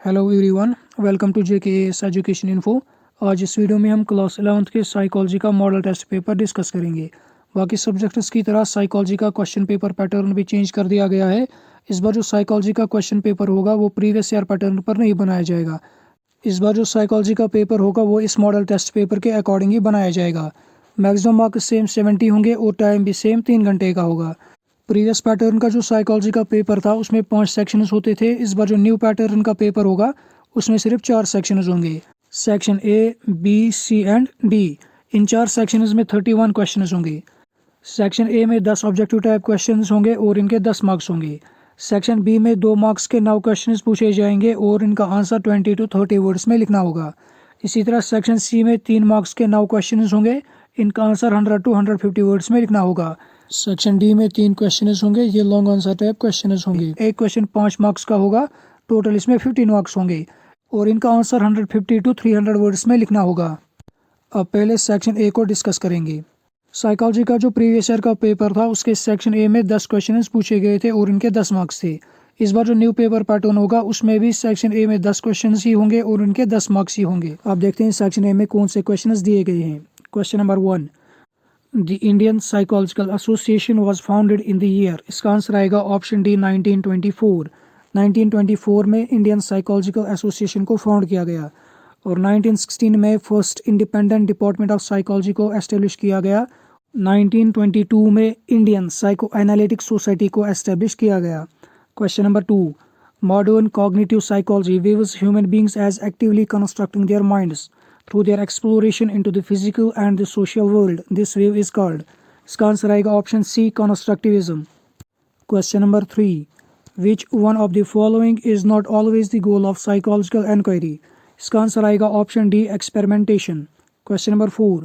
Hello everyone, welcome to JKS education info. आज इस video में हम क्लास 11th के साइकोलॉजी का मॉडल टेस्ट पेपर डिस्कस करेंगे। बाकी सब्जेक्ट्स की तरह साइकोलॉजी का क्वेश्चन पेपर पैटर्न भी चेंज कर दिया गया है। इस बार जो साइकोलॉजी का क्वेश्चन पेपर होगा वो प्रीवियस ईयर पैटर्न पर नहीं बनाया जाएगा। इस बार जो साइकोलॉजी का पेपर होगा वो इस मॉडल टेस्ट पेपर के अकॉर्डिंग ही बनाया जाएगा। मैक्सिमम मार्क्स सेम 70 होंगे और टाइम भी सेम 3 घंटे का होगा। प्रीवियस पैटर्न का जो साइकोलॉजी का पेपर था उसमें 5 सेक्शंस होते थे। इस बार जो न्यू पैटर्न का पेपर होगा उसमें सिर्फ 4 सेक्शंस होंगे। Section A, B, C and D. इन 4 सेक्शंस में 31 क्वेश्चंस होंगे। सेक्शन ए में 10 ऑब्जेक्टिव टाइप क्वेश्चंस होंगे और इनके 10 मार्क्स होंगे। सेक्शन बी में 2 मार्क्स के 9 क्वेश्चंस पूछे जाएंगे और इनका आंसर 20 to 30 वर्ड्स में लिखना होगा। इसी तरह सेक्शन सी में 3 मार्क्स के 9 क्वेश्चंस होंगे। इनका आंसर 100 to 150 वर्ड्स में लिखना होगा। सेक्शन डी में 3 क्वेश्चंस होंगे, ये लॉन्ग आंसर टाइप क्वेश्चंस होंगे। एक क्वेश्चन 5 मार्क्स का होगा, टोटल इसमें 15 मार्क्स होंगे और इनका आंसर 150 to 300 वर्ड्स में लिखना होगा। अब पहले सेक्शन ए को डिस्कस करेंगे। साइकोलॉजी का जो प्रीवियस ईयर का पेपर था उसके सेक्शन ए में 10 क्वेश्चंस पूछे गए थे और इनके 10 मार्क्स थे। इस बार जो न्यू पेपर पैटर्न होगा उसमें भी सेक्शन ए में 10 क्वेश्चंस ही होंगे और इनके 10 मार्क्स ही होंगे। अब देखते हैं सेक्शन ए में कौन से क्वेश्चंस दिए गए हैं। Question number 1, The Indian Psychological Association was founded in the year। इसका आंसर आएगा ऑप्शन डी 1924। 1924 में इंडियन साइकोलॉजिकल एसोसिएशन को फाउंड किया गया और 1916 में first independent department of psychology को एस्टेब्लिश किया गया। 1922 में इंडियन साइको एनालिटिक सोसाइटी को एस्टेब्लिश किया गया। Question number 2, modern cognitive psychology views human beings as actively constructing their minds through their exploration into the physical and the social world. This view is called। इसका answer आएगा option C constructivism। Question number 3, which one of the following is not always the goal of psychological inquiry? इसका answer आएगा option D experimentation। Question number 4,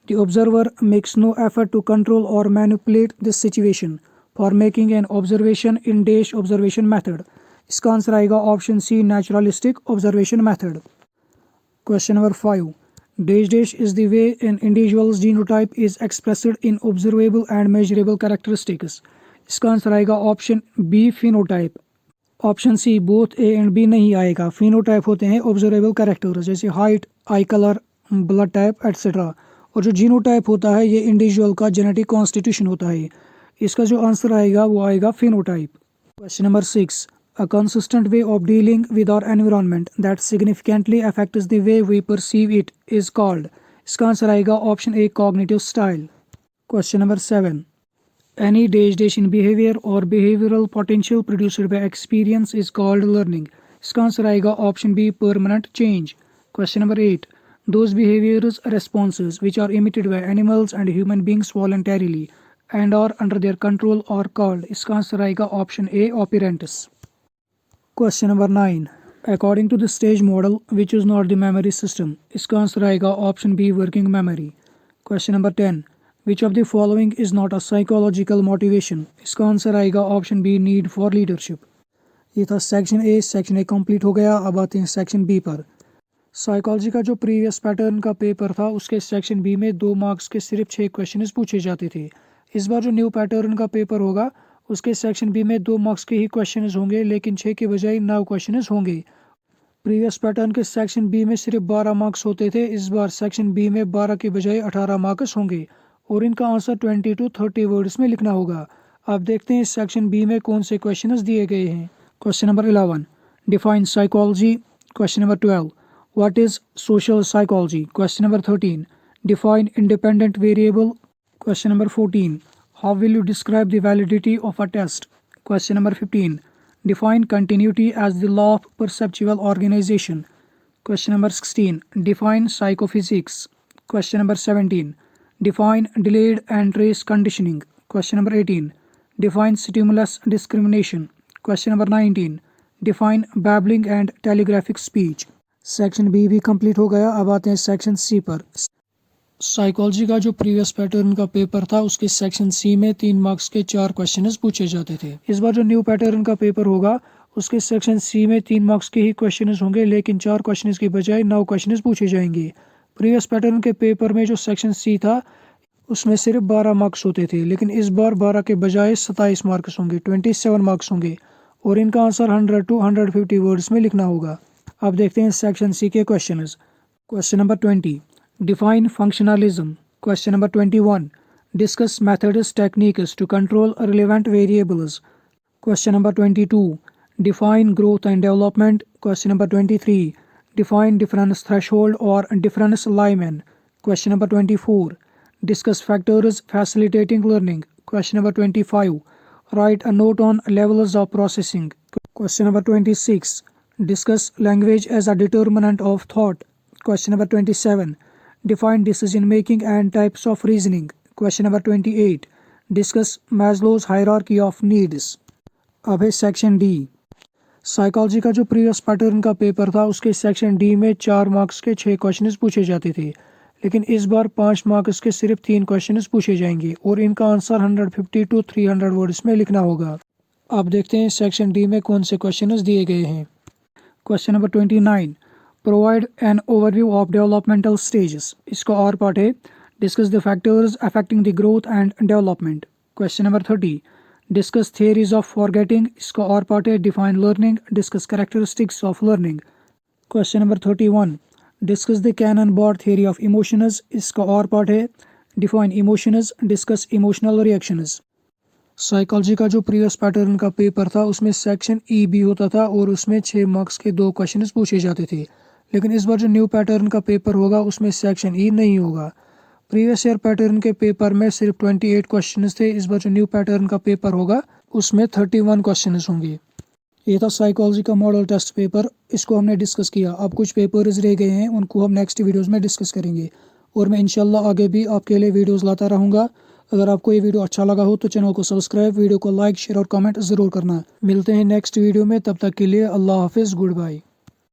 the observer makes no effort to control or manipulate this situation for making an observation in dash observation method। इसका answer आएगा option C naturalistic observation method। Question number 5, dash dash is the way an individual's genotype is expressed in observable and measurable characteristics। इसका answer आएगा option B phenotype। Option C both A and B नहीं आएगा। phenotype होते हैं observable characters जैसे height, eye colour, blood type etcetera, और जो genotype होता है ये इंडिविजुअल का जेनेटिक कॉन्स्टिट्यूशन होता है। इसका जो आंसर आएगा वो आएगा phenotype। Question number 6, a consistent way of dealing with our environment that significantly affects the way we perceive it is called। इसका आंसर आएगा option A cognitive style। Question number 7, any dash dash in behavior or behavioral potential produced by experience is called learning। इसका answer आएगा option B permanent change। Question number 8, those behaviors responses which are emitted by animals and human beings voluntarily and are under their control are called। इसका answer आएगा option A operands। Question number 9, according to the stage model which is not the memory system। इसका answer आएगा option B working memory। Question number 10, which of the following is not a psychological motivation। इसका answer आएगा option B need for leadership। ये था section A. Section A complete हो गया। अब आते हैं सेक्शन बी पर। साइकोलॉजी का जो प्रीवियस पैटर्न का पेपर था उसके सेक्शन बी में 2 मार्क्स के सिर्फ 6 क्वेश्चंस पूछे जाते थे। इस बार जो न्यू पैटर्न का पेपर होगा उसके सेक्शन बी में 2 मार्क्स के ही क्वेश्चंस होंगे, लेकिन 6 के बजाय 9 क्वेश्चंस होंगे। प्रीवियस पैटर्न के सेक्शन बी में सिर्फ 12 मार्क्स होते थे। इस बार सेक्शन बी में 12 के बजाय 18 मार्क्स होंगे और इनका आंसर 20 to 30 वर्ड्स में लिखना होगा। अब देखते हैं सेक्शन बी में कौन से क्वेश्चंस दिए गए हैं। Question number 11, define psychology. Question number 12, what is social psychology. Question number 13, define independent variable. Question number 14, how will you describe the validity of a test? Question number 15, define continuity as the law of perceptual organization। Question number 16, define psychophysics। Question number 17, define delayed and trace conditioning। Question number 18, define stimulus discrimination। Question number 19, define babbling and telegraphic speech। Section B भी complete हो गया। अब आते हैं section सी पर। Psychology का जो previous pattern का पेपर था उसके सेक्शन सी में 3 मार्क्स के 4 क्वेश्चंस पूछे जाते थे। इस बार जो न्यू पैटर्न का पेपर होगा उसके सेक्शन सी में 3 मार्क्स के ही क्वेश्चंस होंगे, लेकिन 4 क्वेश्चंस के बजाय 9 क्वेश्चंस पूछे जाएंगे। प्रीवियस पैटर्न के पेपर में जो सेक्शन सी था उसमें सिर्फ 12 मार्क्स होते थे, लेकिन इस बार 12 के बजाय 27 मार्क्स होंगे, 27 मार्क्स होंगे और इनका आंसर 100 to 150 वर्ड्स में लिखना होगा। अब देखते हैं सेक्शन सी के questions. Question number 20, define functionalism. Question number 21, discuss methods techniques to control relevant variables. Question number 22, define growth and development. Question number 23, define difference threshold or difference layman. Question number 24, discuss factors facilitating learning. Question number 25, write a note on levels of processing. Question number 26, discuss language as a determinant of thought. Question number 27, define decision making and types of reasoning. Question number 28, discuss Maslow's hierarchy of needs. अब है section D. Psychology का जो previous pattern का paper था उसके section D में 4 marks के 6 questions पूछे जाते थे, लेकिन इस बार 5 मार्क्स के सिर्फ 3 क्वेश्चंस पूछे जाएंगे और इनका आंसर 150 to 300 वर्ड्स में लिखना होगा। अब देखते हैं सेक्शन डी में कौन से क्वेश्चंस दिए गए हैं। Question number 29, provide an overview of developmental stages. इसका और पार्ट है discuss the factors affecting the growth and development. Question number 30, discuss theories of forgetting. इसका और पार्ट है define learning, discuss characteristics of learning. Question number 31, discuss the Cannon Bard theory of emotions. इसका और part है define emotions, discuss emotional reactions. Psychology का जो previous pattern का paper था उसमें सेक्शन ई भी होता था और उसमें 6 मार्क्स के 2 क्वेश्चंस पूछे जाते थे, लेकिन इस बार जो न्यू पैटर्न का पेपर होगा उसमें सेक्शन ई नहीं होगा। प्रीवियस ईयर पैटर्न के पेपर में सिर्फ 28 क्वेश्चंस थे, इस बार जो न्यू पैटर्न का पेपर होगा उसमें 31 क्वेश्चंस होंगे। ये था साइकोलॉजी का मॉडल टेस्ट पेपर, इसको हमने डिस्कस किया। अब कुछ पेपर्स रह गए हैं, उनको हम नेक्स्ट वीडियोस में डिस्कस करेंगे और मैं इंशाल्लाह आगे भी आपके लिए वीडियोस लाता रहूँगा। अगर आपको ये वीडियो अच्छा लगा हो तो चैनल को सब्सक्राइब, वीडियो को लाइक, शेयर और कमेंट ज़रूर करना। मिलते हैं नेक्स्ट वीडियो में, तब तक के लिए अल्लाह हाफिज़, गुड बाय।